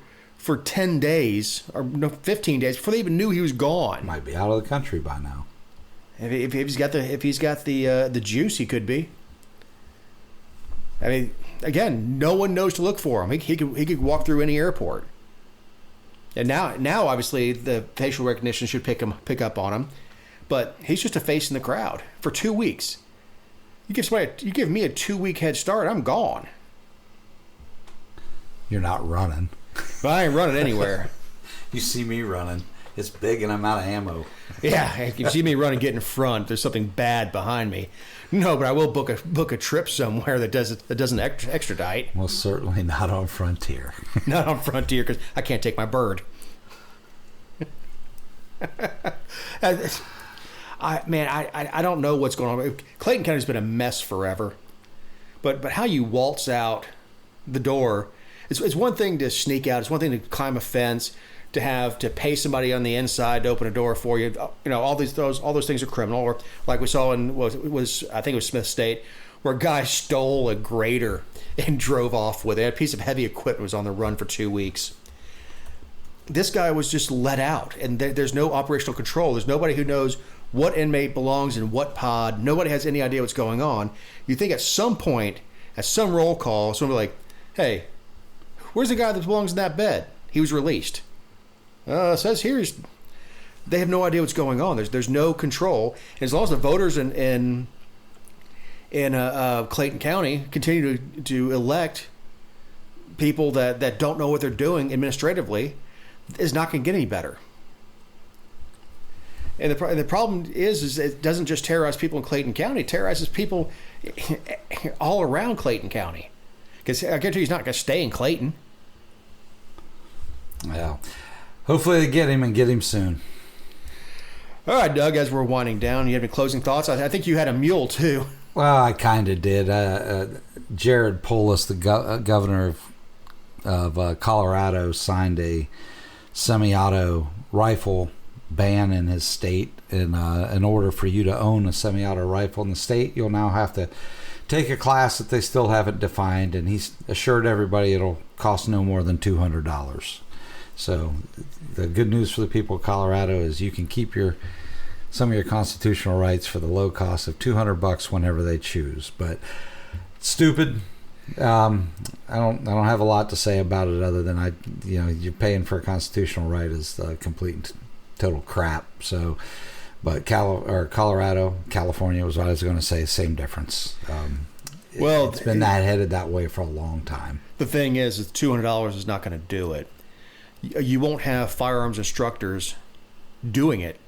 10 days or 15 days before they even knew he was gone. Might be out of the country by now. If he's got the juice, he could be. I mean, again, no one knows to look for him. He could walk through any airport. And now obviously the facial recognition should pick up on him, but he's just a face in the crowd for 2 weeks. You give me a 2-week head start, I'm gone. You're not running. Well, I ain't running anywhere. You see me running. It's big and I'm out of ammo. Yeah, if you see me running, get in front. There's something bad behind me. No, but I will book a trip somewhere that doesn't extradite. Well, certainly not on Frontier. Not on Frontier because I can't take my bird. I don't know what's going on. Clayton County's been a mess forever. But how you waltz out the door, it's one thing to sneak out. It's one thing to climb a fence, to pay somebody on the inside to open a door for you. All those things are criminal. Or like we saw in I think it was Smith State, where a guy stole a grader and drove off with it. A piece of heavy equipment was on the run for 2 weeks. This guy was just let out, and there's no operational control. There's nobody who knows what inmate belongs in what pod. Nobody has any idea what's going on. You think at some point, at some roll call, someone will be like, hey, where's the guy that belongs in that bed? He was released. It says here they have no idea what's going on. There's no control. And as long as the voters in Clayton County continue to elect people that don't know what they're doing administratively, it's not going to get any better. And the problem is it doesn't just terrorize people in Clayton County; it terrorizes people all around Clayton County. Because I guarantee he's not going to stay in Clayton. Well, hopefully they get him and get him soon. All right, Doug. As we're winding down, you have any closing thoughts? I think you had a mule too. Well, I kind of did. Jared Polis, the governor of Colorado, signed a semi-auto rifle ban in his state. And in order for you to own a semi-auto rifle in the state, you'll now have to take a class that they still haven't defined. And he's assured everybody it'll cost no more than $200. So the good news for the people of Colorado is you can keep some of your constitutional rights for the low cost of $200 whenever they choose. But stupid. I don't have a lot to say about it other than you're paying for a constitutional right is complete and total crap. So, but Colorado, California was what I was going to say. Same difference. It's been headed that way for a long time. The thing is $200 is not going to do it. You won't have firearms instructors doing it.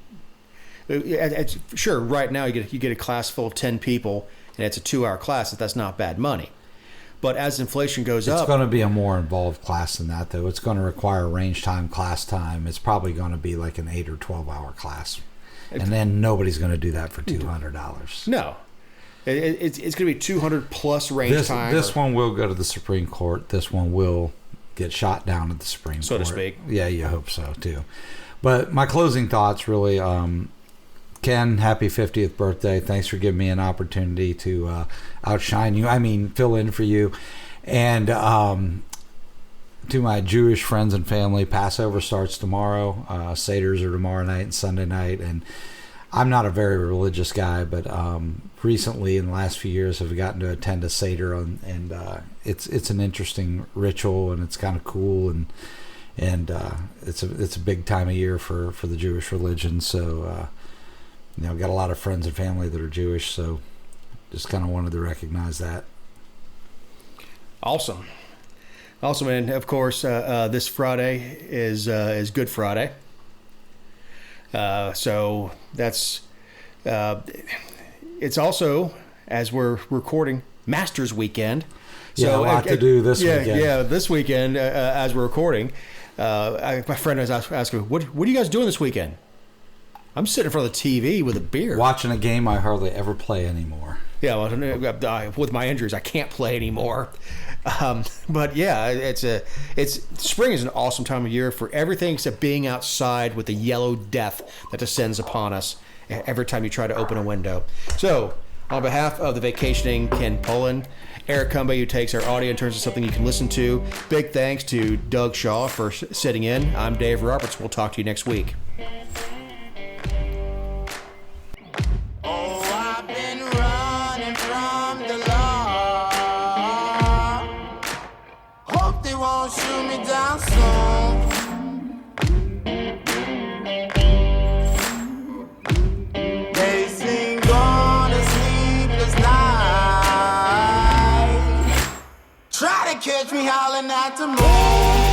Sure, right now you get a class full of 10 people and it's a 2-hour class. That's not bad money. But as inflation goes up... It's going to be a more involved class than that, though. It's going to require range time, class time. It's probably going to be like an 8 or 12-hour class. And then nobody's going to do that for $200. No. It's going to be 200-plus range time. This one will go to the Supreme Court. This one will get shot down at the Supreme Court. So to speak. Yeah, you hope so, too. But my closing thoughts really... Ken, happy 50th birthday. Thanks for giving me an opportunity to outshine you. Fill in for you. And to my Jewish friends and family, Passover starts tomorrow. Seders are tomorrow night and Sunday night. And I'm not a very religious guy, but recently in the last few years I've gotten to attend a Seder. And it's an interesting ritual, and it's kind of cool. And it's a big time of year for the Jewish religion. So... got a lot of friends and family that are Jewish, so just kind of wanted to recognize that. Awesome. And of course, this Friday is Good Friday. So that's it's also, as we're recording, Masters Weekend. So a lot to do this weekend. Yeah, this weekend as we're recording. My friend was asking, "What are you guys doing this weekend?" I'm sitting in front of the TV with a beer. Watching a game I hardly ever play anymore. Yeah, well, with my injuries, I can't play anymore. But yeah, spring is an awesome time of year for everything except being outside with the yellow death that descends upon us every time you try to open a window. So, on behalf of the vacationing Ken Pullen, Eric Cumby, who takes our audio and turns it something you can listen to, big thanks to Doug Shaw for sitting in. I'm Dave Roberts. We'll talk to you next week. Shoot me down soon. They sing on a sleepless night. Try to catch me howling at the moon.